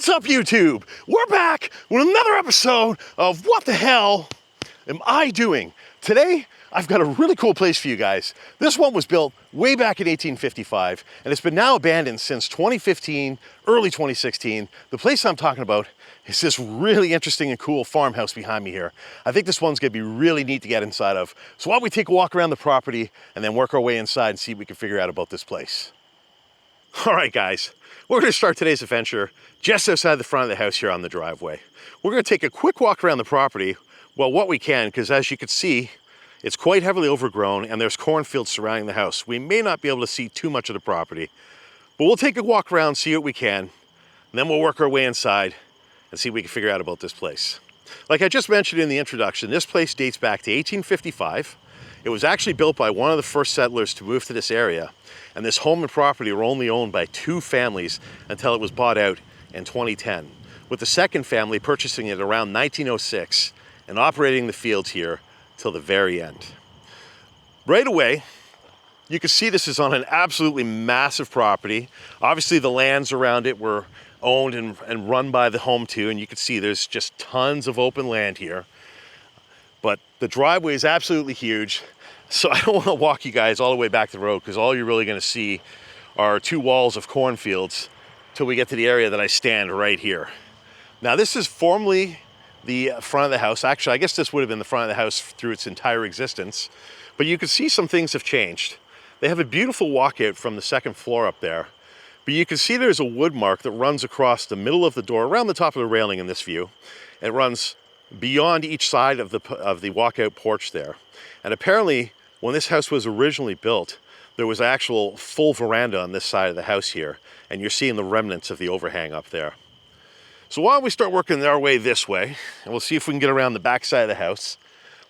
What's up, YouTube? We're back with another episode of What the Hell Am I Doing? Today, I've got a really cool place for you guys. This one was built way back in 1855, and it's been now abandoned since 2015, early 2016. The place I'm talking about is this really interesting and cool farmhouse behind me here. I think this one's gonna be really neat to get inside of. So why don't we take a walk around the property and then work our way inside and see what we can figure out about this place. All right, guys, we're gonna start today's adventure just outside the front of the house here on the driveway. We're gonna take a quick walk around the property, well, what we can, because as you can see, it's quite heavily overgrown and there's cornfields surrounding the house. We may not be able to see too much of the property, but we'll take a walk around, see what we can, and then we'll work our way inside and see what we can figure out about this place. Like I just mentioned in the introduction, this place dates back to 1855. It was actually built by one of the first settlers to move to this area, and this home and property were only owned by two families until it was bought out in 2010, with the second family purchasing it around 1906 and operating the fields here till the very end. Right away, you can see this is on an absolutely massive property. Obviously the lands around it were owned and run by the home too, and you can see there's just tons of open land here. But the driveway is absolutely huge, so I don't want to walk you guys all the way back the road because all you're really going to see are two walls of cornfields till we get to the area that I stand right here. Now this is formerly the front of the house. Actually, I guess this would have been the front of the house through its entire existence, but you can see some things have changed. They have a beautiful walkout from the second floor up there, but you can see there's a wood mark that runs across the middle of the door, around the top of the railing in this view. It runs beyond each side of the walkout porch there. And apparently, when this house was originally built, there was actual full veranda on this side of the house here, and you're seeing the remnants of the overhang up there. So why don't we start working our way this way, and we'll see if we can get around the back side of the house.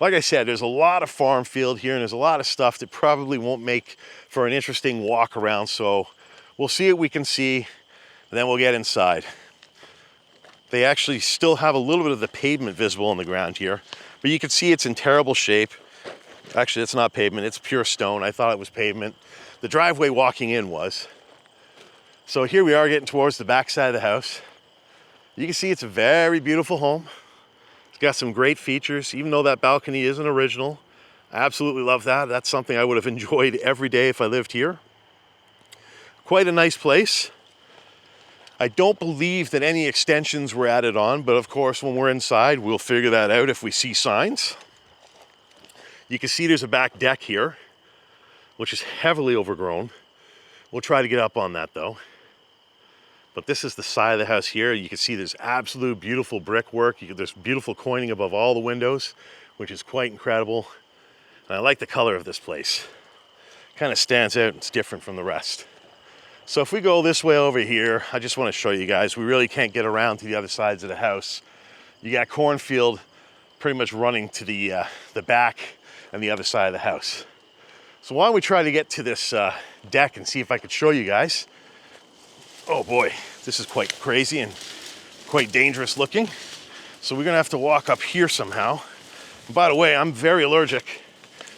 Like I said, there's a lot of farm field here, and there's a lot of stuff that probably won't make for an interesting walk around, so we'll see what we can see, and then we'll get inside. They actually still have a little bit of the pavement visible on the ground here, but you can see it's in terrible shape. Actually, it's not pavement, it's pure stone. I thought it was pavement. The driveway walking in was. So here we are getting towards the back side of the house. You can see it's a very beautiful home. It's got some great features, even though that balcony isn't original. I absolutely love that. That's something I would have enjoyed every day if I lived here. Quite a nice place. I don't believe that any extensions were added on, but of course, when we're inside, we'll figure that out if we see signs. You can see there's a back deck here, which is heavily overgrown. We'll try to get up on that though. But this is the side of the house here. You can see there's absolute beautiful brickwork. There's beautiful coining above all the windows, which is quite incredible. And I like the color of this place. Kind of stands out, it's different from the rest. So if we go this way over here, I just want to show you guys, we really can't get around to the other sides of the house. You got cornfield pretty much running to the back and the other side of the house. So why don't we try to get to this deck and see if I could show you guys. Oh boy, this is quite crazy and quite dangerous looking. So we're gonna have to walk up here somehow. And by the way, I'm very allergic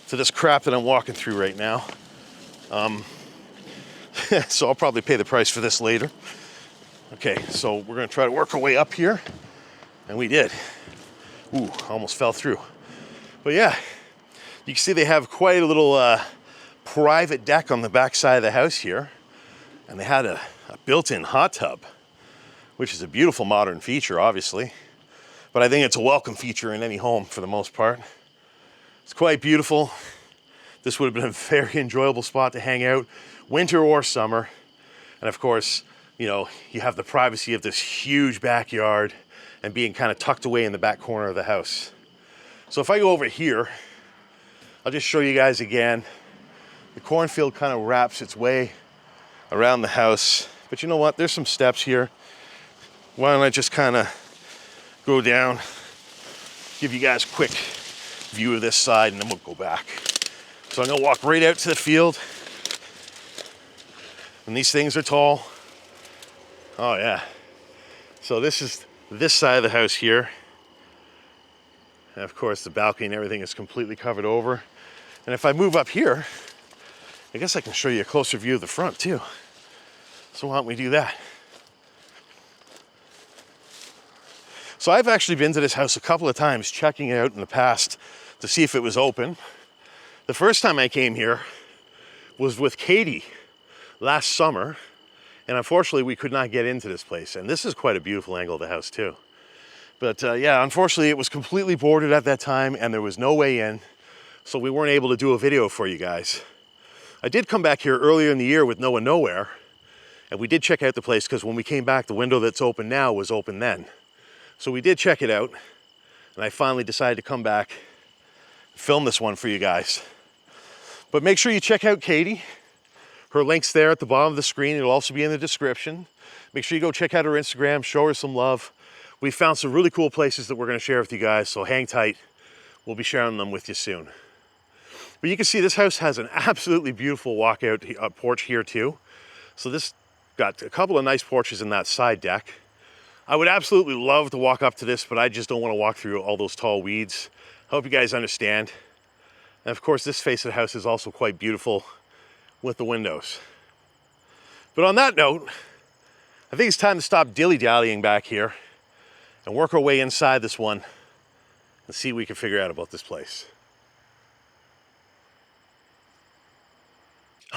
to this crap that I'm walking through right now. So I'll probably pay the price for this later. Okay, so we're gonna try to work our way up here. And we did. Ooh, almost fell through. But yeah, you can see they have quite a little private deck on the back side of the house here. And they had a built-in hot tub, which is a beautiful modern feature, obviously. But I think it's a welcome feature in any home for the most part. It's quite beautiful. This would have been a very enjoyable spot to hang out, winter or summer. And of course, you know, you have the privacy of this huge backyard and being kind of tucked away in the back corner of the house. So if I go over here, I'll just show you guys again. The cornfield kind of wraps its way around the house. But you know what? There's some steps here. Why don't I just kind of go down, give you guys a quick view of this side, and then we'll go back. So I'm gonna walk right out to the field. And these things are tall. Oh yeah. So this is this side of the house here. And of course the balcony and everything is completely covered over. And if I move up here, I guess I can show you a closer view of the front too. So why don't we do that? So I've actually been to this house a couple of times, checking it out in the past to see if it was open. The first time I came here was with Katie last summer, and unfortunately we could not get into this place. And this is quite a beautiful angle of the house too. But yeah, unfortunately it was completely boarded at that time and there was no way in, so we weren't able to do a video for you guys. I did come back here earlier in the year with No One Nowhere, and we did check out the place because when we came back, the window that's open now was open then. So we did check it out, and I finally decided to come back and film this one for you guys. But make sure you check out Katie. Her link's there at the bottom of the screen. It'll also be in the description. Make sure you go check out her Instagram, show her some love. We found some really cool places that we're gonna share with you guys, so hang tight. We'll be sharing them with you soon. But you can see this house has an absolutely beautiful walkout porch here too. So this got a couple of nice porches in that side deck. I would absolutely love to walk up to this, but I just don't want to walk through all those tall weeds. I hope you guys understand. And of course, this face of the house is also quite beautiful with the windows. But on that note, I think it's time to stop dilly-dallying back here and work our way inside this one and see what we can figure out about this place.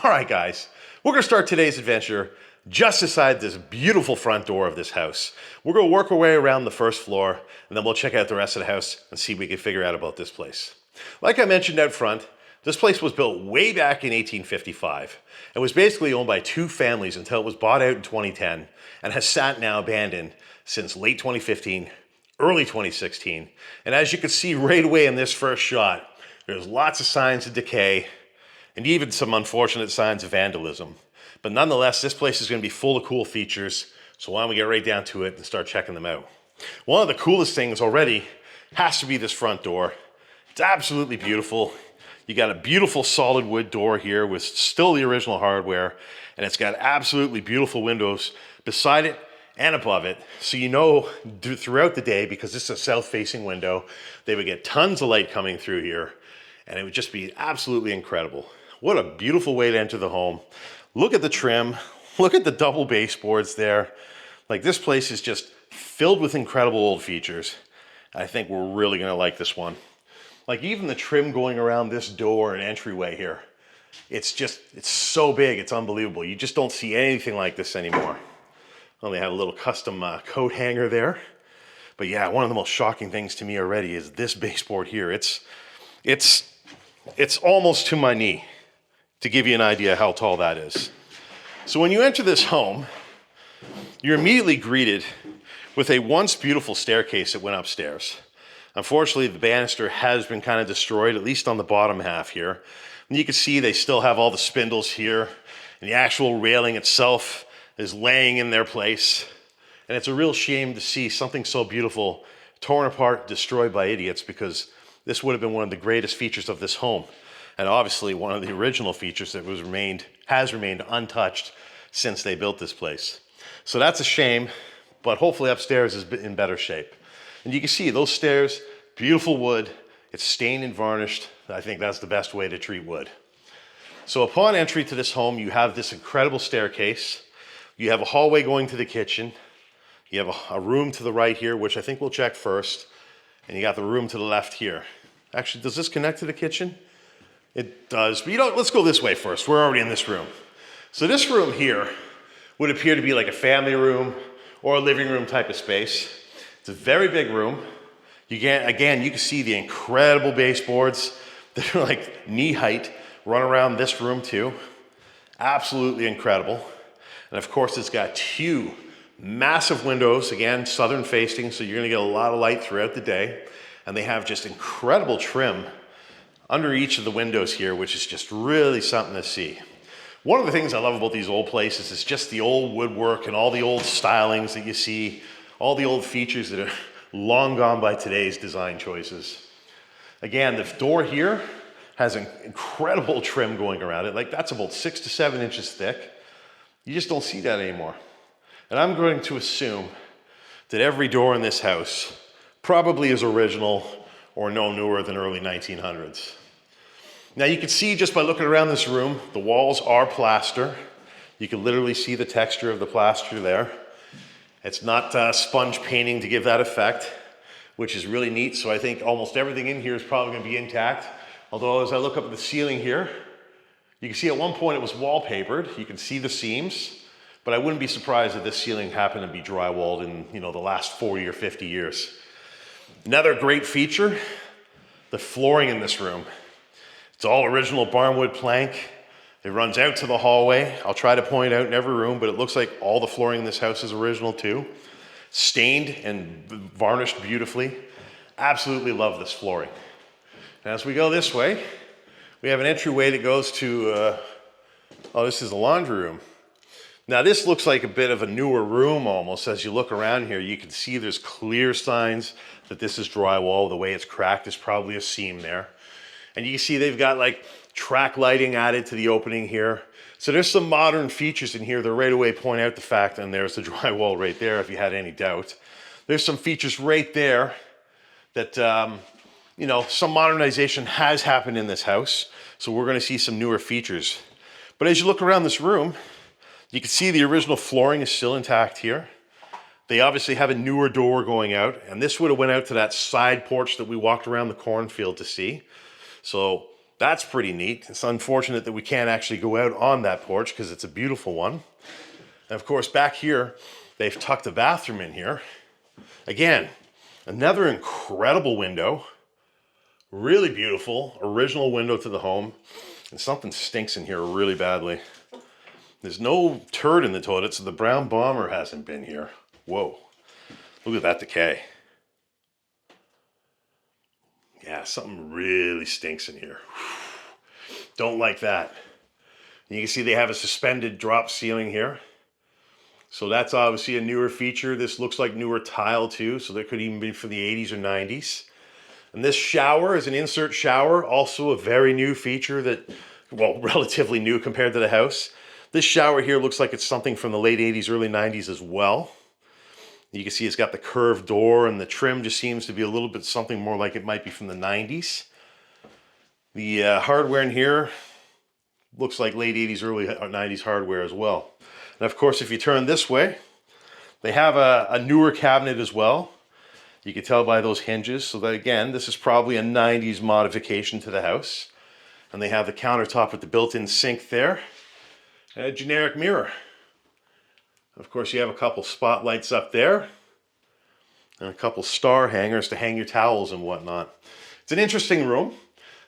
All right, guys, we're gonna start today's adventure just inside this beautiful front door of this house. We're gonna work our way around the first floor, and then we'll check out the rest of the house and see what we can figure out about this place. Like I mentioned out front, this place was built way back in 1855 and was basically owned by two families until it was bought out in 2010 and has sat now abandoned since late 2015, early 2016. And as you can see right away in this first shot, there's lots of signs of decay and even some unfortunate signs of vandalism. But nonetheless, this place is going to be full of cool features, so why don't we get right down to it and start checking them out. One of the coolest things already has to be this front door. It's absolutely beautiful. You got a beautiful solid wood door here with still the original hardware, and it's got absolutely beautiful windows beside it and above it. So you know throughout the day, because this is a south-facing window, they would get tons of light coming through here, and it would just be absolutely incredible. What a beautiful way to enter the home. Look at the trim, look at the double baseboards there. Like, this place is just filled with incredible old features. I think we're really gonna like this one. Like, even the trim going around this door and entryway here, it's so big, it's unbelievable. You just don't see anything like this anymore. Well, they have a little custom coat hanger there. But yeah, one of the most shocking things to me already is this baseboard here. It's almost to my knee, to give you an idea how tall that is. So when you enter this home, you're immediately greeted with a once beautiful staircase that went upstairs. Unfortunately, the banister has been kind of destroyed, at least on the bottom half here. And you can see they still have all the spindles here, and the actual railing itself is laying in their place. And it's a real shame to see something so beautiful torn apart, destroyed by idiots, because this would have been one of the greatest features of this home. And obviously one of the original features that has remained untouched since they built this place. So that's a shame, but hopefully upstairs is in better shape. And you can see those stairs, beautiful wood, it's stained and varnished. I think that's the best way to treat wood. So upon entry to this home, you have this incredible staircase. You have a hallway going to the kitchen. You have a room to the right here, which I think we'll check first. And you got the room to the left here. Actually, does this connect to the kitchen? It does, but let's go this way first. We're already in this room. So this room here would appear to be like a family room or a living room type of space. It's a very big room. Again, you can see the incredible baseboards that are like knee height run around this room too. Absolutely incredible. And of course, it's got two massive windows, again, southern facing, so you're gonna get a lot of light throughout the day. And they have just incredible trim under each of the windows here, which is just really something to see. One of the things I love about these old places is just the old woodwork and all the old stylings that you see, all the old features that are long gone by today's design choices. Again, the door here has an incredible trim going around it. Like, that's about 6 to 7 inches thick. You just don't see that anymore. And I'm going to assume that every door in this house probably is original or no newer than early 1900s. Now you can see just by looking around this room, the walls are plaster. You can literally see the texture of the plaster there. It's not sponge painting to give that effect. which is really neat. So I think almost everything in here is probably gonna be intact. Although as I look up at the ceiling here, you can see at one point it was wallpapered. You can see the seams, but I wouldn't be surprised if this ceiling happened to be drywalled in, you know, the last 40 or 50 years. Another great feature, the flooring in this room. It's all original barnwood plank. It runs out to the hallway. I'll try to point out in every room, but it looks like all the flooring in this house is original too. Stained and varnished beautifully. Absolutely love this flooring. And as we go this way, we have an entryway that goes to, oh, this is the laundry room. Now this looks like a bit of a newer room almost. As you look around here, you can see there's clear signs that this is drywall. The way it's cracked is probably a seam there. And you can see they've got like track lighting added to the opening here. So there's some modern features in here that right away point out the fact, and there's the drywall right there if you had any doubt. There's some features right there that, you know, some modernization has happened in this house. So we're gonna see some newer features. But as you look around this room, you can see the original flooring is still intact here. They obviously have a newer door going out, and this would have went out to that side porch that we walked around the cornfield to see. So that's pretty neat. It's unfortunate that we can't actually go out on that porch because it's a beautiful one. And of course, back here, they've tucked a bathroom in here. Again, another incredible window. Really beautiful, original window to the home. And something stinks in here really badly. There's no turd in the toilet, so the brown bomber hasn't been here. Whoa, look at that decay. Yeah, something really stinks in here. Don't like that. And you can see they have a suspended drop ceiling here. So that's obviously a newer feature. This looks like newer tile too, so that could even be from the 80s or 90s. And this shower is an insert shower, also a very new feature that, well, relatively new compared to the house. This shower here looks like it's something from the late 80s, early 90s as well. You can see it's got the curved door, and the trim just seems to be a little bit something more like it might be from the 90s. The hardware in here looks like late 80s, early 90s hardware as well. And of course, if you turn this way, they have a newer cabinet as well. You can tell by those hinges. So that, again, this is probably a 90s modification to the house. And they have the countertop with the built-in sink there. And a generic mirror. Of course, you have a couple spotlights up there and a couple star hangers to hang your towels and whatnot. It's an interesting room.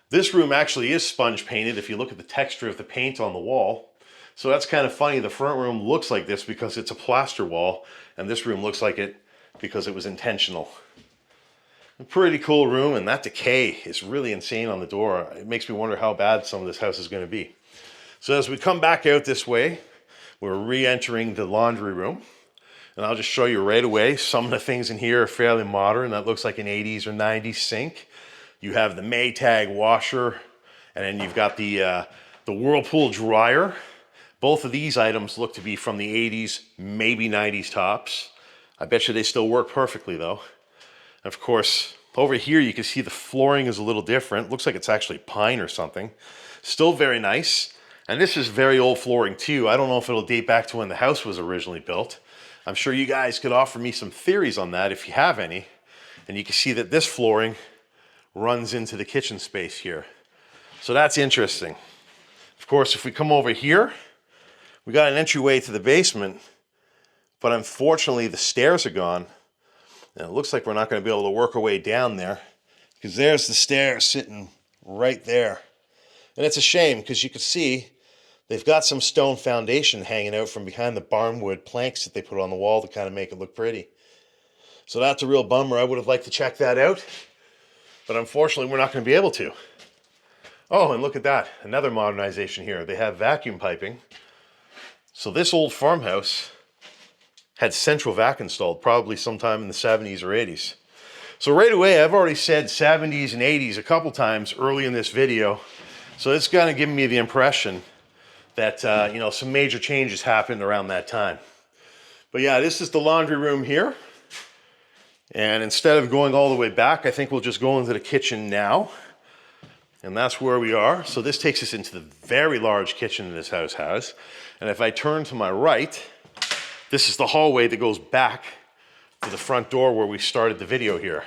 This room actually is sponge painted if you look at the texture of the paint on the wall. So that's kind of funny. The front room looks like this because it's a plaster wall, and this room looks like it because it was intentional. A pretty cool room, and that decay is really insane on the door. It makes me wonder how bad some of this house is going to be. So as we come back out this way, we're re-entering the laundry room. And I'll just show you right away, some of the things in here are fairly modern. That looks like an 80s or 90s sink. You have the Maytag washer, and then you've got the Whirlpool dryer. Both of these items look to be from the 80s, maybe 90s tops. I bet you they still work perfectly though. And of course, over here you can see the flooring is a little different. Looks like it's actually pine or something. Still very nice. And this is very old flooring too. I don't know if it'll date back to when the house was originally built. I'm sure you guys could offer me some theories on that if you have any. And you can see that this flooring runs into the kitchen space here. So that's interesting. Of course, if we come over here, we got an entryway to the basement, but unfortunately the stairs are gone. And it looks like we're not going to be able to work our way down there because there's the stairs sitting right there. And it's a shame because you can see they've got some stone foundation hanging out from behind the barnwood planks that they put on the wall to kind of make it look pretty. So that's a real bummer. I would have liked to check that out, but unfortunately we're not going to be able to. Oh, and look at that. Another modernization here. They have vacuum piping. So this old farmhouse had central vac installed probably sometime in the 70s or 80s. So right away, I've already said 70s and 80s a couple times early in this video. So it's kind of giving me the impression that, you know, some major changes happened around that time. But yeah, this is the laundry room here. And instead of going all the way back, I think we'll just go into the kitchen now. And that's where we are. So this takes us into the very large kitchen this house has. And if I turn to my right, this is the hallway that goes back to the front door where we started the video here.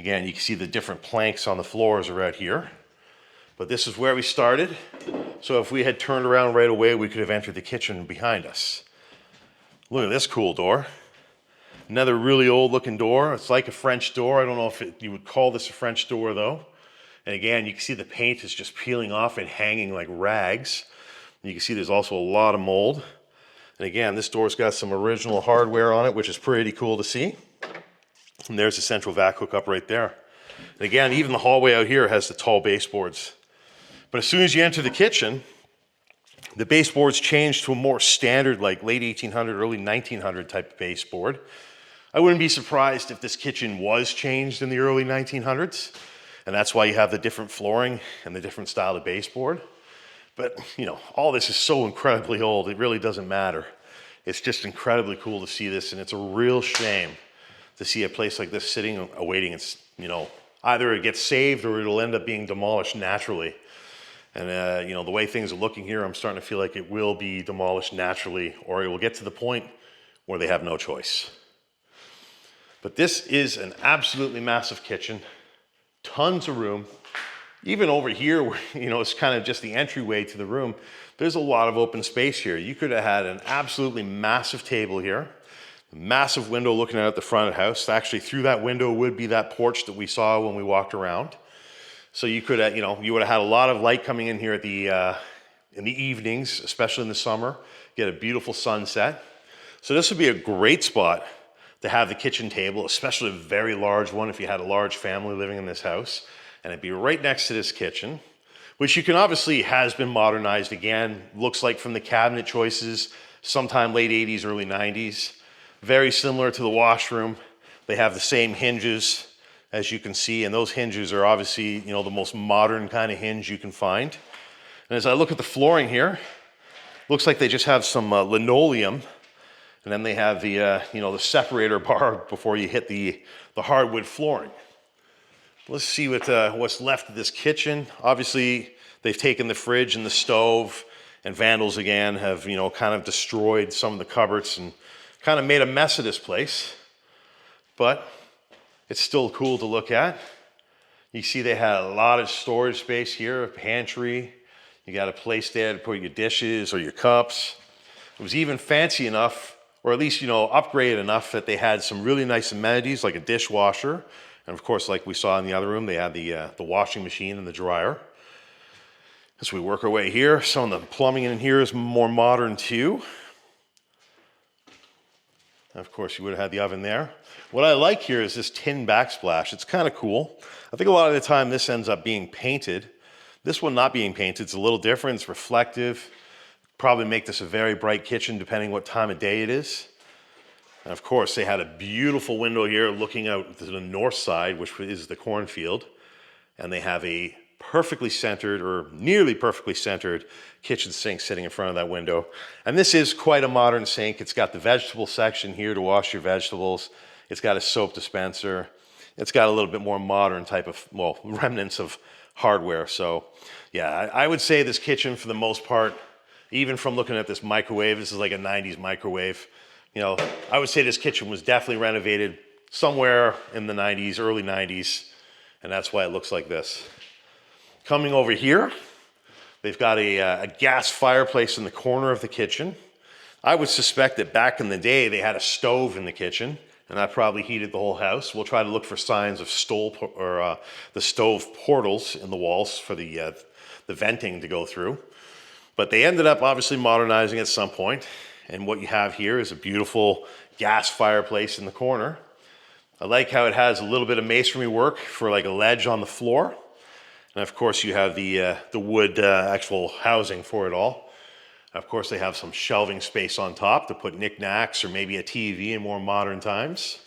Again, you can see the different planks on the floors are out here. But this is where we started. So if we had turned around right away, we could have entered the kitchen behind us. Look at this cool door. Another really old looking door. It's like a French door. I don't know if you would call this a French door though. And again, you can see the paint is just peeling off and hanging like rags. And you can see there's also a lot of mold. And again, this door's got some original hardware on it, which is pretty cool to see. And there's the central vac hookup right there. And again, even the hallway out here has the tall baseboards. But as soon as you enter the kitchen, the baseboards change to a more standard, like late 1800, early 1900 type of baseboard. I wouldn't be surprised if this kitchen was changed in the early 1900s. And that's why you have the different flooring and the different style of baseboard. But, you know, all this is so incredibly old, it really doesn't matter. It's just incredibly cool to see this, and it's a real shame to see a place like this sitting, awaiting its, you know, either it gets saved or it'll end up being demolished naturally. And, you know, the way things are looking here, I'm starting to feel like it will be demolished naturally, or it will get to the point where they have no choice. But this is an absolutely massive kitchen, tons of room. Even over here, where, you know, it's kind of just the entryway to the room, there's a lot of open space here. You could have had an absolutely massive table here, a massive window looking out at the front of the house. Actually, through that window would be that porch that we saw when we walked around. So you could have, you know, you would have had a lot of light coming in here at in the evenings, especially in the summer. Get a beautiful sunset. So this would be a great spot to have the kitchen table, especially a very large one if you had a large family living in this house. And it'd be right next to this kitchen, which you can obviously has been modernized again. Looks like from the cabinet choices, sometime late 80s, early 90s. Very similar to the washroom. They have the same hinges, as you can see, and those hinges are obviously, you know, the most modern kind of hinge you can find. And as I look at the flooring here, looks like they just have some linoleum, and then they have the, you know, the separator bar before you hit the hardwood flooring. Let's see what's left of this kitchen. Obviously, they've taken the fridge and the stove, and vandals again have, you know, kind of destroyed some of the cupboards and kind of made a mess of this place. But it's still cool to look at. You see they had a lot of storage space here, a pantry. You got a place there to put your dishes or your cups. It was even fancy enough, or at least, you know, upgraded enough that they had some really nice amenities like a dishwasher. And of course, like we saw in the other room, they had the washing machine and the dryer. As we work our way here, some of the plumbing in here is more modern too. And of course, you would have had the oven there. What I like here is this tin backsplash. It's kind of cool. I think a lot of the time this ends up being painted. This one not being painted, it's a little different. It's reflective. Probably make this a very bright kitchen depending what time of day it is. And of course, they had a beautiful window here looking out to the north side, which is the cornfield. And they have a perfectly centered, or nearly perfectly centered, kitchen sink sitting in front of that window. And this is quite a modern sink. It's got the vegetable section here to wash your vegetables. It's got a soap dispenser. It's got a little bit more modern type of, well, remnants of hardware. So yeah, I would say this kitchen for the most part, even from looking at this microwave, this is like a 90s microwave. You know, I would say this kitchen was definitely renovated somewhere in the 90s, early 90s, and that's why it looks like this. Coming over here, they've got a gas fireplace in the corner of the kitchen. I would suspect that back in the day, they had a stove in the kitchen, and that probably heated the whole house. We'll try to look for signs of the stove portals in the walls for the venting to go through. But they ended up obviously modernizing at some point. And what you have here is a beautiful gas fireplace in the corner. I like how it has a little bit of masonry work for like a ledge on the floor. And of course you have the wood actual housing for it all. Of course they have some shelving space on top to put knickknacks or maybe a TV in more modern times.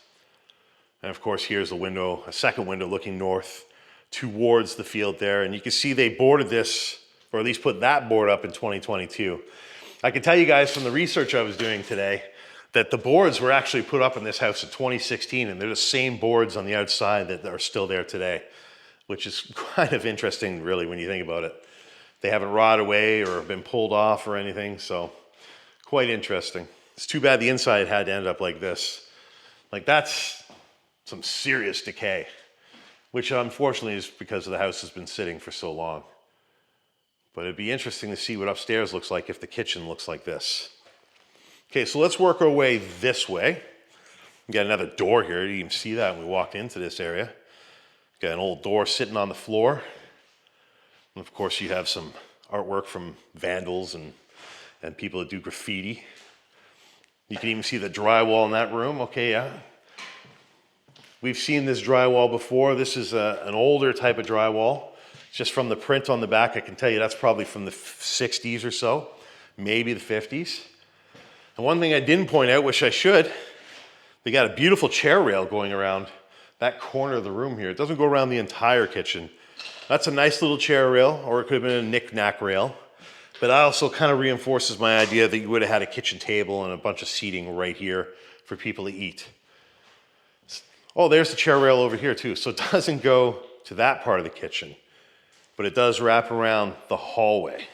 And of course here's the window, a second window looking north towards the field there. And you can see they boarded this, or at least put that board up in 2022. I can tell you guys from the research I was doing today that the boards were actually put up in this house in 2016, and they're the same boards on the outside that are still there today, which is kind of interesting really when you think about it. They haven't rotted away or been pulled off or anything, so quite interesting. It's too bad the inside had to end up like this. Like that's some serious decay. which unfortunately is because the house has been sitting for so long. But it'd be interesting to see what upstairs looks like if the kitchen looks like this. Okay, so let's work our way this way. We got another door here. You can see that when we walked into this area. Got an old door sitting on the floor. And of course, you have some artwork from vandals and people that do graffiti. You can even see the drywall in that room. Okay, yeah. We've seen this drywall before. This is an older type of drywall. Just from the print on the back, I can tell you that's probably from the 60s or so, maybe the 50s. And one thing I didn't point out, which I should, they got a beautiful chair rail going around that corner of the room here. It doesn't go around the entire kitchen. That's a nice little chair rail, or it could have been a knick-knack rail. But that also kind of reinforces my idea that you would have had a kitchen table and a bunch of seating right here for people to eat. Oh, there's the chair rail over here too. So it doesn't go to that part of the kitchen, but it does wrap around the hallway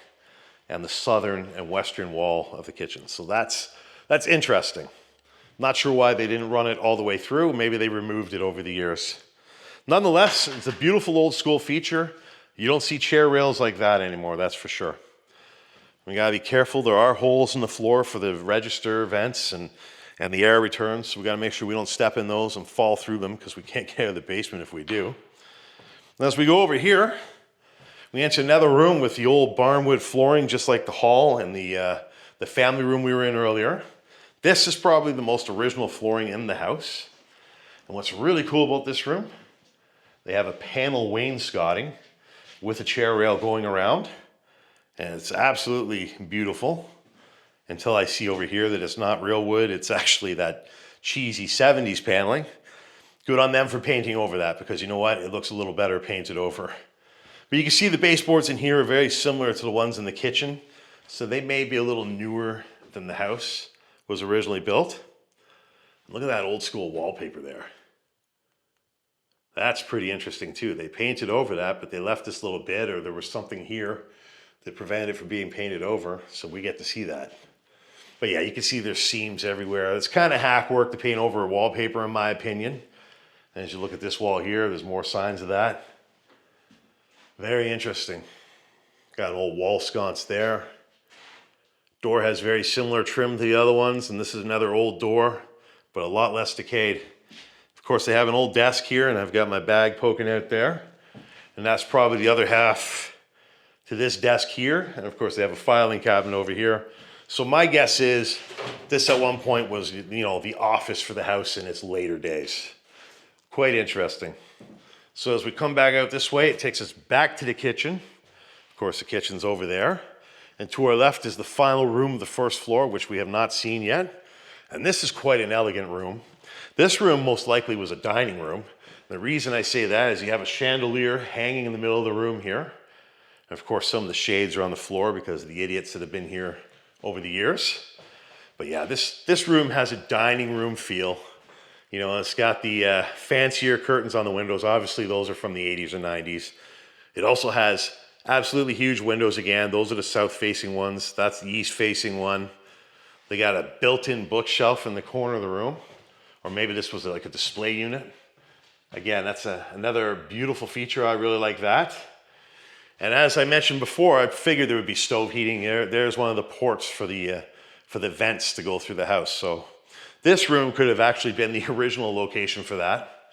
and the southern and western wall of the kitchen. So that's interesting. Not sure why they didn't run it all the way through. Maybe they removed it over the years. Nonetheless, it's a beautiful old school feature. You don't see chair rails like that anymore, that's for sure. We gotta be careful. There are holes in the floor for the register vents and the air returns. So we gotta make sure we don't step in those and fall through them because we can't get out of the basement if we do. And as we go over here, we enter another room with the old barnwood flooring, just like the hall and the family room we were in earlier. This is probably the most original flooring in the house. And what's really cool about this room, they have a panel wainscoting with a chair rail going around. And it's absolutely beautiful until I see over here that it's not real wood. It's actually that cheesy 70s paneling. Good on them for painting over that, because you know what? It looks a little better painted over. But you can see the baseboards in here are very similar to the ones in the kitchen. So they may be a little newer than the house was originally built. Look at that old school wallpaper there. That's pretty interesting too. They painted over that, but they left this little bit, or there was something here that prevented it from being painted over. So we get to see that. But yeah, you can see there's seams everywhere. It's kind of hack work to paint over wallpaper, in my opinion. And as you look at this wall here, there's more signs of that. Very interesting. Got an old wall sconce there. Door has very similar trim to the other ones, and this is another old door, but a lot less decayed. Of course, they have an old desk here, and I've got my bag poking out there. And that's probably the other half to this desk here. And of course, they have a filing cabinet over here. So my guess is this at one point was, you know, the office for the house in its later days. Quite interesting. So as we come back out this way, it takes us back to the kitchen. Of course, the kitchen's over there. And to our left is the final room of the first floor, which we have not seen yet. And this is quite an elegant room. This room most likely was a dining room. The reason I say that is you have a chandelier hanging in the middle of the room here. And of course, some of the shades are on the floor because of the idiots that have been here over the years. But yeah, this room has a dining room feel. You know, it's got the fancier curtains on the windows. Obviously, those are from the 80s or 90s. It also has absolutely huge windows again. Those are the south-facing ones. That's the east-facing one. They got a built-in bookshelf in the corner of the room. Or maybe this was like a display unit. Again, that's another beautiful feature. I really like that. And as I mentioned before, I figured there would be stove heating. There's one of the ports for the vents to go through the house. So this room could have actually been the original location for that,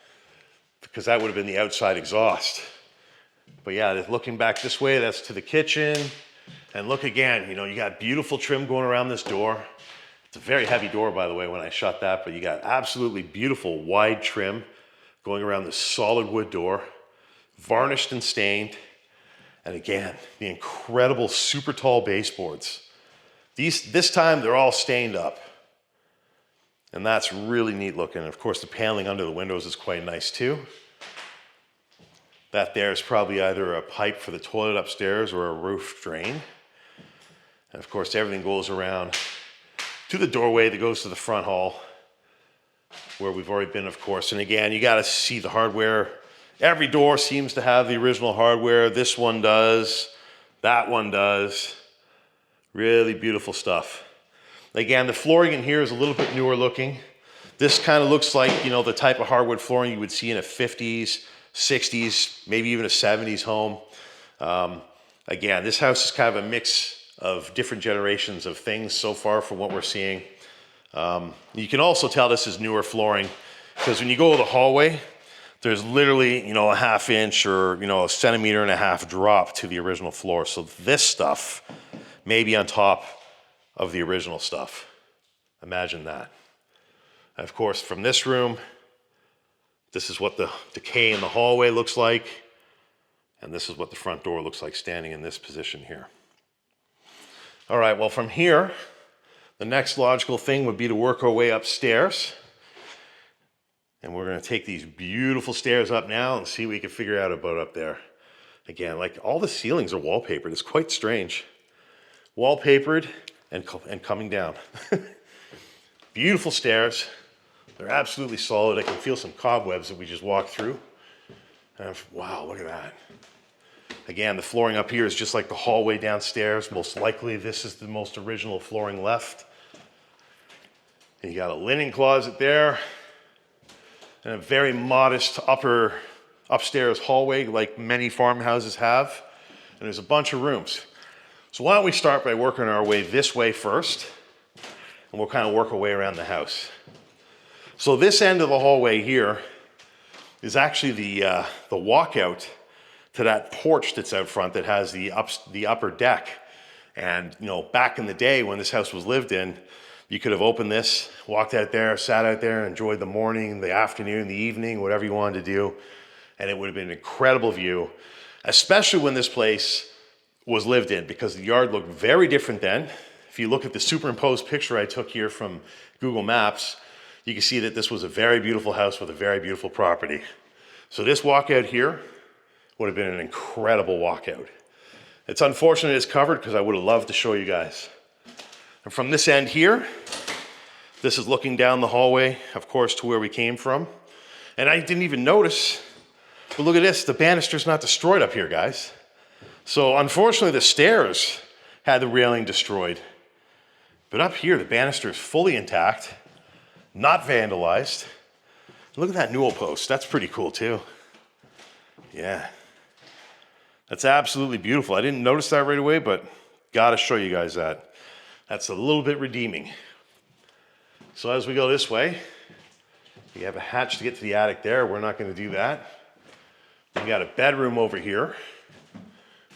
because that would have been the outside exhaust. But yeah, looking back this way, that's to the kitchen. And look again, you know, you got beautiful trim going around this door. It's a very heavy door, by the way, when I shut that, but you got absolutely beautiful wide trim going around this solid wood door, varnished and stained. And again, the incredible super tall baseboards. This time they're all stained up. And that's really neat looking. And of course, the paneling under the windows is quite nice too. That there is probably either a pipe for the toilet upstairs or a roof drain. And of course, everything goes around to the doorway that goes to the front hall, where we've already been, of course. And again, you got to see the hardware. Every door seems to have the original hardware. This one does. That one does. Really beautiful stuff. Again, the flooring in here is a little bit newer looking. This kind of looks like, you know, the type of hardwood flooring you would see in a 50s, 60s, maybe even a 70s home. Again, this house is kind of a mix of different generations of things so far from what we're seeing. You can also tell this is newer flooring because when you go to the hallway, there's literally, a ½ inch or, a 1.5 centimeter drop to the original floor. So this stuff may be on top of the original stuff. Imagine that. And of course, from this room, this is what the decay in the hallway looks like. And this is what the front door looks like standing in this position here. All right, well, from here, the next logical thing would be to work our way upstairs. And we're gonna take these beautiful stairs up now and see what we can figure out about up there. Again, like all the ceilings are wallpapered. It's quite strange. Wallpapered and coming down. Beautiful stairs. They're absolutely solid. I can feel some cobwebs that we just walked through. And wow, look at that. Again, the flooring up here is just like the hallway downstairs. Most likely this is the most original flooring left. And you got a linen closet there. And a very modest upstairs hallway like many farmhouses have. And there's a bunch of rooms. So why don't we start by working our way this way first. And we'll kind of work our way around the house. So this end of the hallway here is actually the walkout to that porch that's out front that has the upper deck. And back in the day when this house was lived in, you could have opened this, walked out there, sat out there, enjoyed the morning, the afternoon, the evening, whatever you wanted to do. And it would have been an incredible view, especially when this place was lived in, because the yard looked very different then. If you look at the superimposed picture I took here from Google Maps, you can see that this was a very beautiful house with a very beautiful property. So this walkout here would have been an incredible walkout. It's unfortunate it's covered because I would have loved to show you guys. And from this end here, this is looking down the hallway, of course, to where we came from. And I didn't even notice, but look at this, the banister's not destroyed up here, guys. So unfortunately, the stairs had the railing destroyed. But up here, the banister is fully intact, not vandalized. Look at that newel post, that's pretty cool too. Yeah, that's absolutely beautiful. I didn't notice that right away, but gotta show you guys that. That's a little bit redeeming. So as we go this way, you have a hatch to get to the attic there. We're not gonna do that. We got a bedroom over here,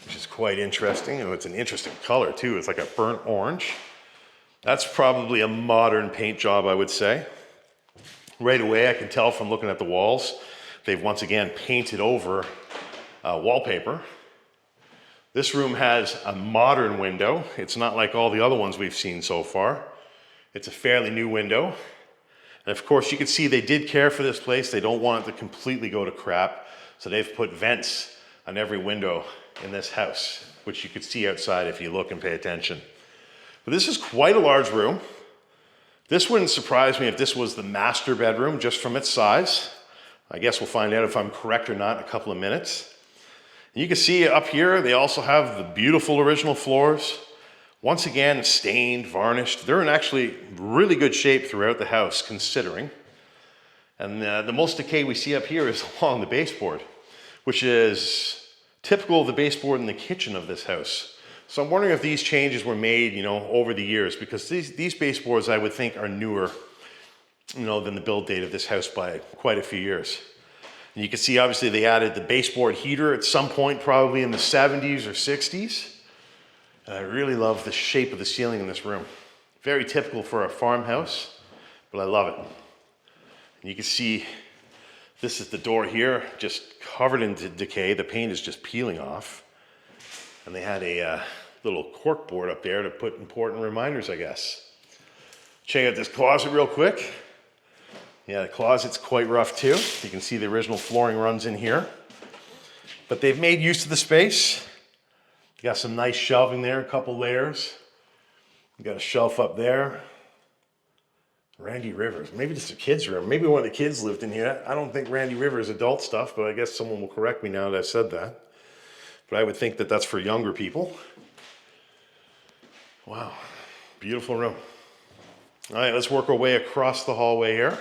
which is quite interesting. And it's an interesting color too. It's like a burnt orange. That's probably a modern paint job, I would say. Right away, I can tell from looking at the walls, they've once again painted over wallpaper. This room has a modern window. It's not like all the other ones we've seen so far. It's a fairly new window. And of course, you can see they did care for this place. They don't want it to completely go to crap. So they've put vents on every window in this house, which you could see outside if you look and pay attention. But this is quite a large room. This wouldn't surprise me if this was the master bedroom just from its size. I guess we'll find out if I'm correct or not in a couple of minutes. You can see up here, they also have the beautiful original floors. Once again, stained, varnished. They're in actually really good shape throughout the house, considering. And the most decay we see up here is along the baseboard, which is typical of the baseboard in the kitchen of this house. So I'm wondering if these changes were made, over the years, because these baseboards I would think are newer, than the build date of this house by quite a few years. And you can see obviously they added the baseboard heater at some point, probably in the 70s or 60s. And I really love the shape of the ceiling in this room. Very typical for a farmhouse, but I love it. And you can see this is the door here, just covered in decay. The paint is just peeling off. And they had a little cork board up there to put important reminders, I guess. Check out this closet real quick. Yeah, the closet's quite rough too. You can see the original flooring runs in here. But they've made use of the space. You got some nice shelving there, a couple layers. You got a shelf up there. Randy Rivers, maybe just a kid's room. Maybe one of the kids lived in here. I don't think Randy Rivers is adult stuff, but I guess someone will correct me now that I've said that. But I would think that that's for younger people. Wow, beautiful room. All right, let's work our way across the hallway here.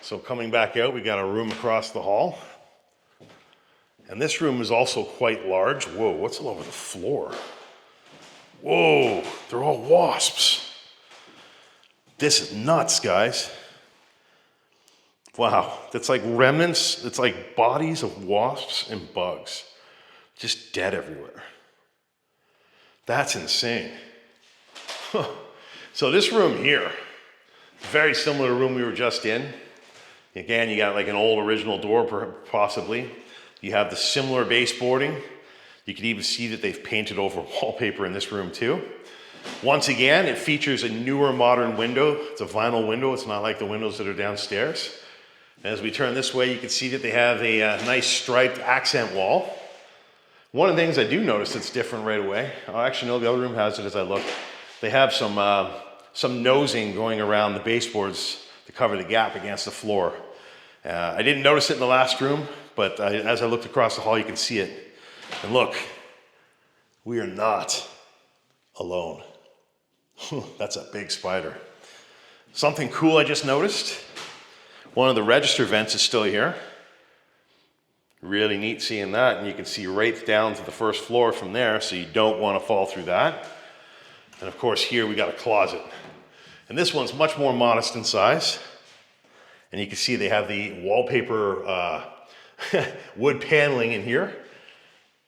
So coming back out, we got a room across the hall. And this room is also quite large. Whoa, what's all over the floor? Whoa, they're all wasps. This is nuts, guys. Wow, that's like remnants, it's like bodies of wasps and bugs, just dead everywhere. That's insane. Huh. So this room here, very similar to the room we were just in. Again, you got like an old original door, possibly. You have the similar baseboarding. You can even see that they've painted over wallpaper in this room too. Once again, it features a newer modern window. It's a vinyl window. It's not like the windows that are downstairs. As we turn this way, you can see that they have a nice striped accent wall. One of the things I do notice that's different right away, oh, actually no, the other room has it as I look. They have some nosing going around the baseboards to cover the gap against the floor. I didn't notice it in the last room, but as I looked across the hall, you can see it. And look, we are not alone. That's a big spider. Something cool I just noticed. One of the register vents is still here. Really neat seeing that, and you can see right down to the first floor from there, so you don't want to fall through that. And of course here we got a closet. And this one's much more modest in size. And you can see they have the wallpaper wood paneling in here.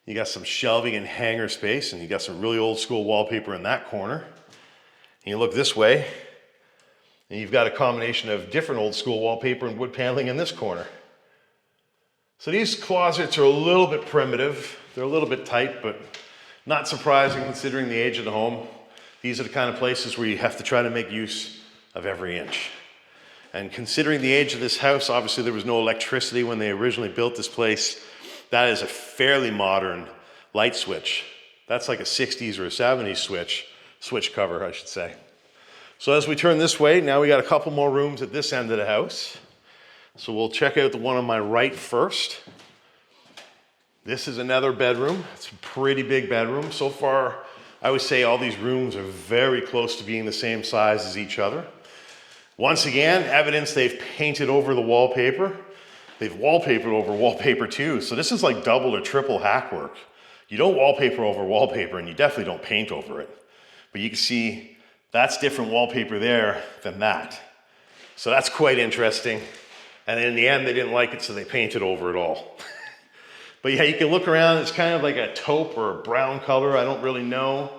You got some shelving and hanger space, and you got some really old school wallpaper in that corner. And you look this way, and you've got a combination of different old school wallpaper and wood paneling in this corner. So these closets are a little bit primitive. They're a little bit tight, but not surprising considering the age of the home. These are the kind of places where you have to try to make use of every inch. And considering the age of this house, obviously there was no electricity when they originally built this place. That is a fairly modern light switch. That's like a 60s or a 70s switch cover, I should say. So as we turn this way, now we got a couple more rooms at this end of the house. So we'll check out the one on my right first. This is another bedroom. It's a pretty big bedroom. So far, I would say all these rooms are very close to being the same size as each other. Once again, evidence they've painted over the wallpaper. They've wallpapered over wallpaper too. So this is like double or triple hack work. You don't wallpaper over wallpaper, and you definitely don't paint over it. But you can see that's different wallpaper there than that. So that's quite interesting. And in the end, they didn't like it, so they painted over it all. But yeah, you can look around. It's kind of like a taupe or a brown color. I don't really know.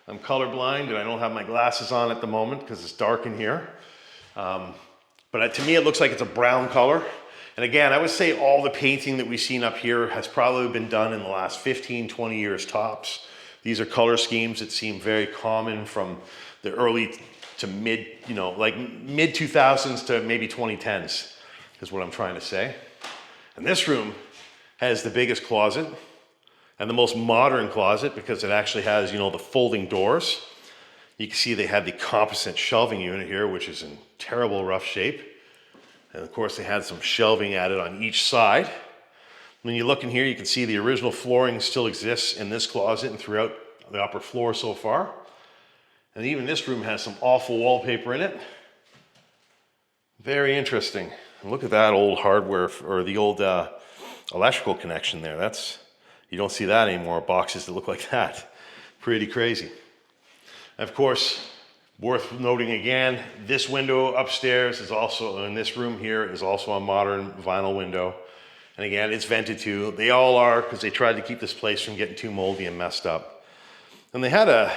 I'm colorblind, and I don't have my glasses on at the moment because it's dark in here. But to me, it looks like it's a brown color. And again, I would say all the painting that we've seen up here has probably been done in the last 15, 20 years tops. These are color schemes that seem very common from the early to mid, like mid 2000s to maybe 2010s is what I'm trying to say. And this room has the biggest closet and the most modern closet because it actually has, the folding doors. You can see they have the composite shelving unit here, which is in terrible rough shape. And of course, they had some shelving added on each side. When you look in here, you can see the original flooring still exists in this closet and throughout the upper floor so far. And even this room has some awful wallpaper in it. Very interesting. And look at that old hardware, or the old electrical connection there. You don't see that anymore, boxes that look like that. Pretty crazy. And of course, worth noting again, this window upstairs is also, in this room here, is also a modern vinyl window. And again, it's vented too. They all are, because they tried to keep this place from getting too moldy and messed up. And they had a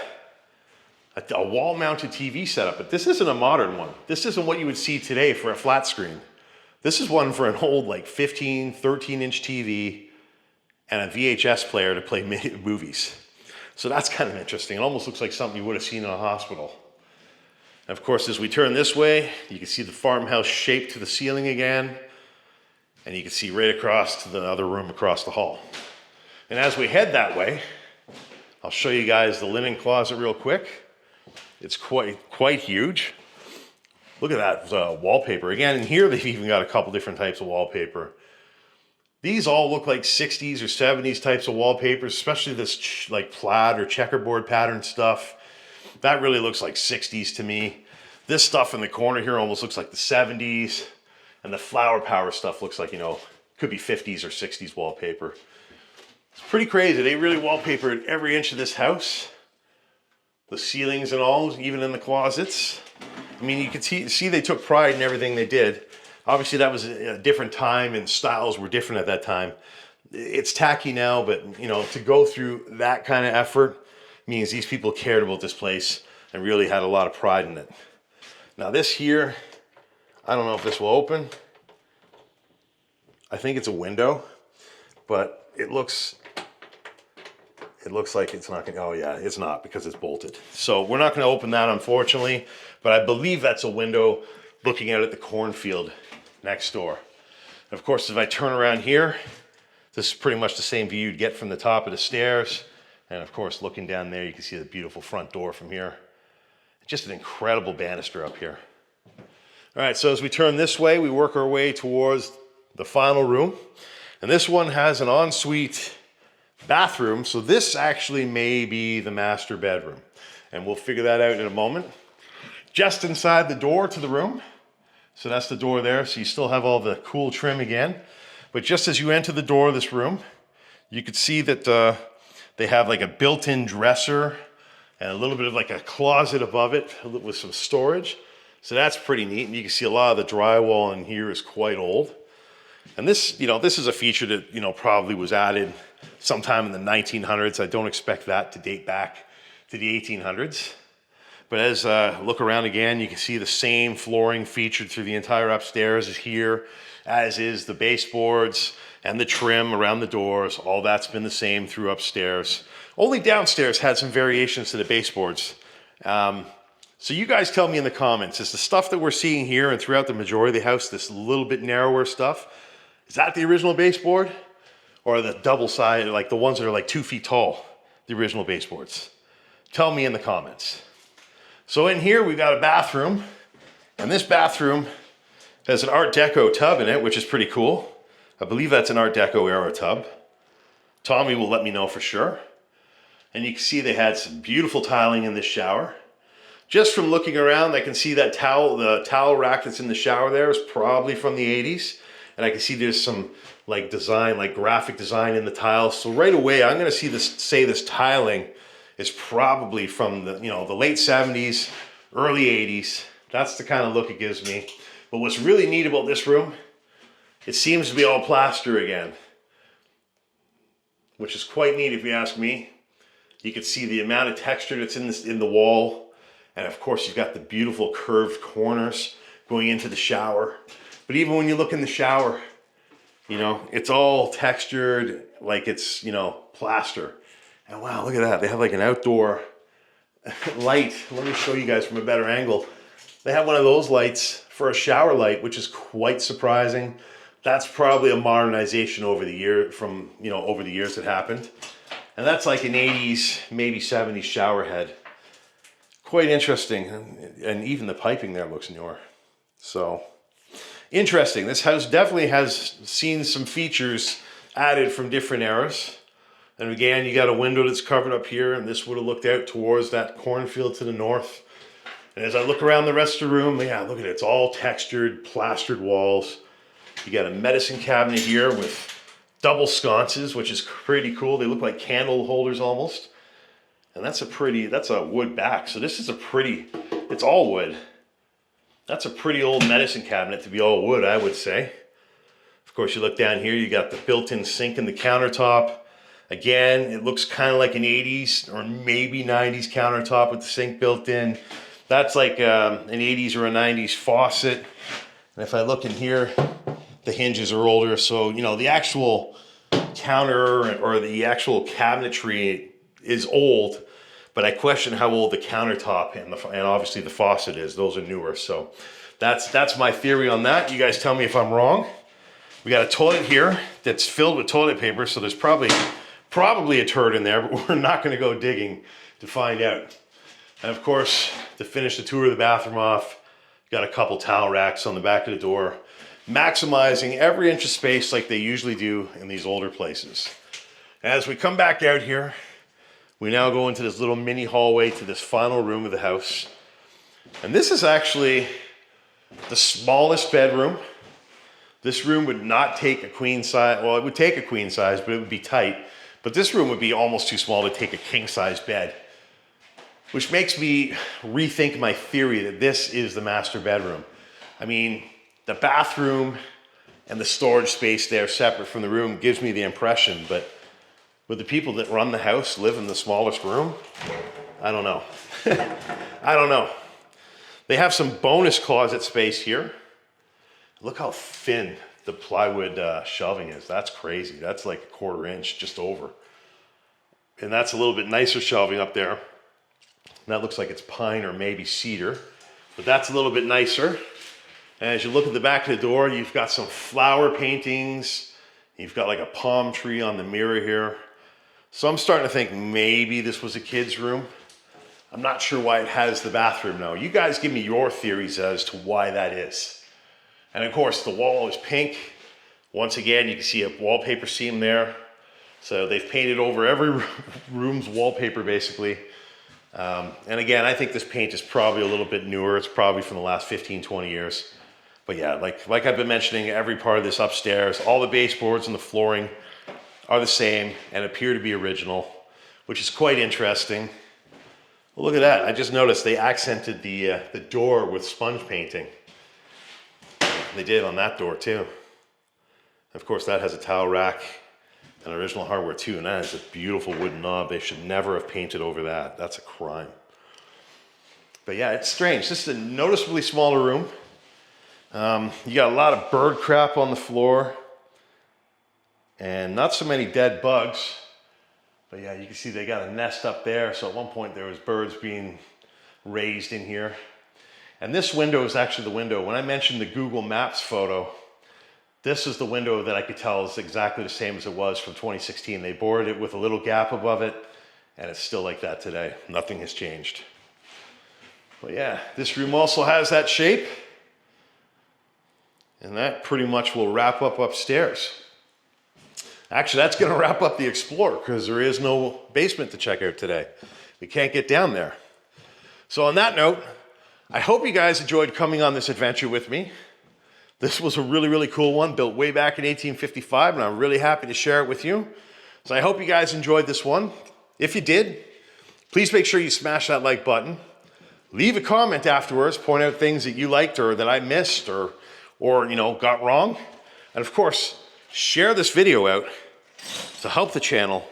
wall-mounted TV setup, but this isn't a modern one. This isn't what you would see today for a flat screen. This is one for an old, like 15, 13-inch TV and a VHS player to play movies. So that's kind of interesting. It almost looks like something you would have seen in a hospital. And of course, as we turn this way, you can see the farmhouse shape to the ceiling again. And you can see right across to the other room across the hall. And as we head that way, I'll show you guys the linen closet real quick. It's quite huge. Look at that wallpaper. Again, in here, they've even got a couple different types of wallpaper. These all look like 60s or 70s types of wallpapers, especially this like plaid or checkerboard pattern stuff. That really looks like 60s to me. This stuff in the corner here almost looks like the 70s. And the flower power stuff looks like, could be 50s or 60s wallpaper. It's pretty crazy. They really wallpapered every inch of this house. The ceilings and all, even in the closets. I mean, you can see they took pride in everything they did. Obviously, that was a different time and styles were different at that time. It's tacky now, but you know, to go through that kind of effort means these people cared about this place and really had a lot of pride in it. Now this here, I don't know if this will open. I think it's a window, but it looks like it's not gonna, oh yeah, it's not because it's bolted. So we're not gonna open that, unfortunately, but I believe that's a window looking out at the cornfield next door. And of course, if I turn around here, this is pretty much the same view you'd get from the top of the stairs. And of course, looking down there, you can see the beautiful front door from here. Just an incredible banister up here. All right, so as we turn this way, we work our way towards the final room. And this one has an ensuite bathroom. So this actually may be the master bedroom. And we'll figure that out in a moment. Just inside the door to the room. So that's the door there. So you still have all the cool trim again. But just as you enter the door of this room, you could see that they have like a built-in dresser and a little bit of like a closet above it with some storage. So that's pretty neat. And you can see a lot of the drywall in here is quite old. And this, you know, this is a feature that, you know, probably was added sometime in the 1900s. I don't expect that to date back to the 1800s. But as look around again, you can see the same flooring featured through the entire upstairs is here, as is the baseboards and the trim around the doors. All that's been the same through upstairs. Only downstairs had some variations to the baseboards. So you guys tell me in the comments, is the stuff that we're seeing here and throughout the majority of the house, this little bit narrower stuff, is that the original baseboard? Or the double side, like the ones that are like 2 feet tall, the original baseboards? Tell me in the comments. So in here, we've got a bathroom, and this bathroom has an Art Deco tub in it, which is pretty cool. I believe that's an Art Deco era tub. Tommy will let me know for sure. And you can see they had some beautiful tiling in this shower. Just from looking around, I can see that towel, the towel rack that's in the shower there is probably from the 80s. And I can see there's some like design, like graphic design in the tiles. So right away, I'm gonna say this tiling is probably from the, you know, the late 70s, early 80s. That's the kind of look it gives me. But what's really neat about this room, it seems to be all plaster again, which is quite neat if you ask me. You can see the amount of texture that's in the wall. And of course, you've got the beautiful curved corners going into the shower. But even when you look in the shower, you know, it's all textured like it's, you know, plaster. And wow, look at that. They have like an outdoor light. Let me show you guys from a better angle. They have one of those lights for a shower light, which is quite surprising. That's probably a modernization over the years that happened. And that's like an 80s, maybe 70s shower head. Quite interesting. And even the piping there looks newer. So interesting. This house definitely has seen some features added from different eras. And again, you got a window that's covered up here, and this would have looked out towards that cornfield to the north. And as I look around the rest of the room, yeah, look at it. It's all textured, plastered walls. You got a medicine cabinet here with double sconces, which is pretty cool. They look like candle holders almost. And that's a wood back. So this is it's all wood. That's a pretty old medicine cabinet to be all wood, I would say. Of course, you look down here, you got the built-in sink in the countertop. Again, it looks kind of like an 80s or maybe 90s countertop with the sink built in. That's like an 80s or a 90s faucet. And if I look in here, the hinges are older. So, you know, the actual counter or the actual cabinetry is old, but I question how old the countertop and obviously the faucet is. Those are newer. So that's my theory on that. You guys tell me if I'm wrong. We got a toilet here that's filled with toilet paper. So there's probably a turd in there, but we're not going to go digging to find out. And of course, to finish the tour of the bathroom off, got a couple towel racks on the back of the door, maximizing every inch of space like they usually do in these older places. As we come back out here, we now go into this little mini hallway to this final room of the house. And this is actually the smallest bedroom. This room would not take a queen size, well, it would take a queen size, but it would be tight. But this room would be almost too small to take a king-size bed, which makes me rethink my theory that this is the master bedroom. I mean, the bathroom and the storage space there separate from the room gives me the impression, but would the people that run the house live in the smallest room? I don't know. I don't know. They have some bonus closet space here. Look how thin the plywood shelving is. That's crazy. That's like a 1/4 inch, just over. And that's a little bit nicer shelving up there. And that looks like it's pine or maybe cedar, but that's a little bit nicer. And as you look at the back of the door, you've got some flower paintings. You've got like a palm tree on the mirror here. So I'm starting to think maybe this was a kid's room. I'm not sure why it has the bathroom now. You guys give me your theories as to why that is. And of course, the wall is pink. Once again, you can see a wallpaper seam there. So they've painted over every room's wallpaper, basically. And again, I think this paint is probably a little bit newer. It's probably from the last 15, 20 years. But yeah, like I've been mentioning, every part of this upstairs, all the baseboards and the flooring are the same and appear to be original, which is quite interesting. Well, look at that. I just noticed they accented the door with sponge painting. They did on that door too. Of course, that has a towel rack and original hardware too, and that is a beautiful wooden knob. They should never have painted over that. That's a crime. But yeah, it's strange. This is a noticeably smaller room. You got a lot of bird crap on the floor and not so many dead bugs. But yeah, you can see they got a nest up there. So at one point there was birds being raised in here. And this window is actually the window. When I mentioned the Google Maps photo, this is the window that I could tell is exactly the same as it was from 2016. They bored it with a little gap above it, and it's still like that today. Nothing has changed. But yeah, this room also has that shape. And that pretty much will wrap up upstairs. Actually, that's gonna wrap up the Explorer because there is no basement to check out today. We can't get down there. So on that note, I hope you guys enjoyed coming on this adventure with me. This was a really, really cool one, built way back in 1855, and I'm really happy to share it with you. So I hope you guys enjoyed this one. If you did, please make sure you smash that like button. Leave a comment afterwards, point out things that you liked or that I missed or you know, got wrong. And of course, share this video out to help the channel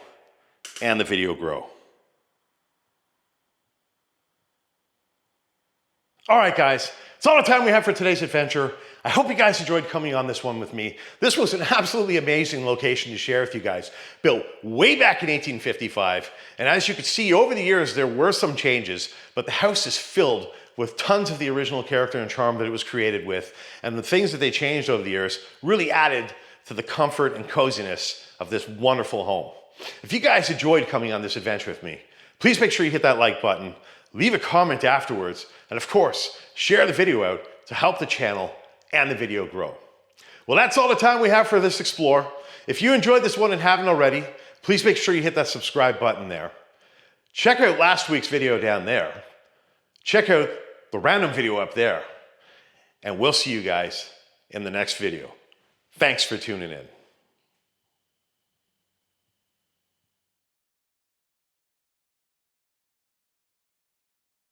and the video grow. All right, guys, it's all the time we have for today's adventure. I hope you guys enjoyed coming on this one with me. This was an absolutely amazing location to share with you guys. Built way back in 1855. And as you can see, over the years, there were some changes, but the house is filled with tons of the original character and charm that it was created with. And the things that they changed over the years really added to the comfort and coziness of this wonderful home. If you guys enjoyed coming on this adventure with me, please make sure you hit that like button, leave a comment afterwards, and of course, share the video out to help the channel and the video grow. Well, that's all the time we have for this Explore. If you enjoyed this one and haven't already, please make sure you hit that subscribe button there. Check out last week's video down there. Check out the random video up there. And we'll see you guys in the next video. Thanks for tuning in.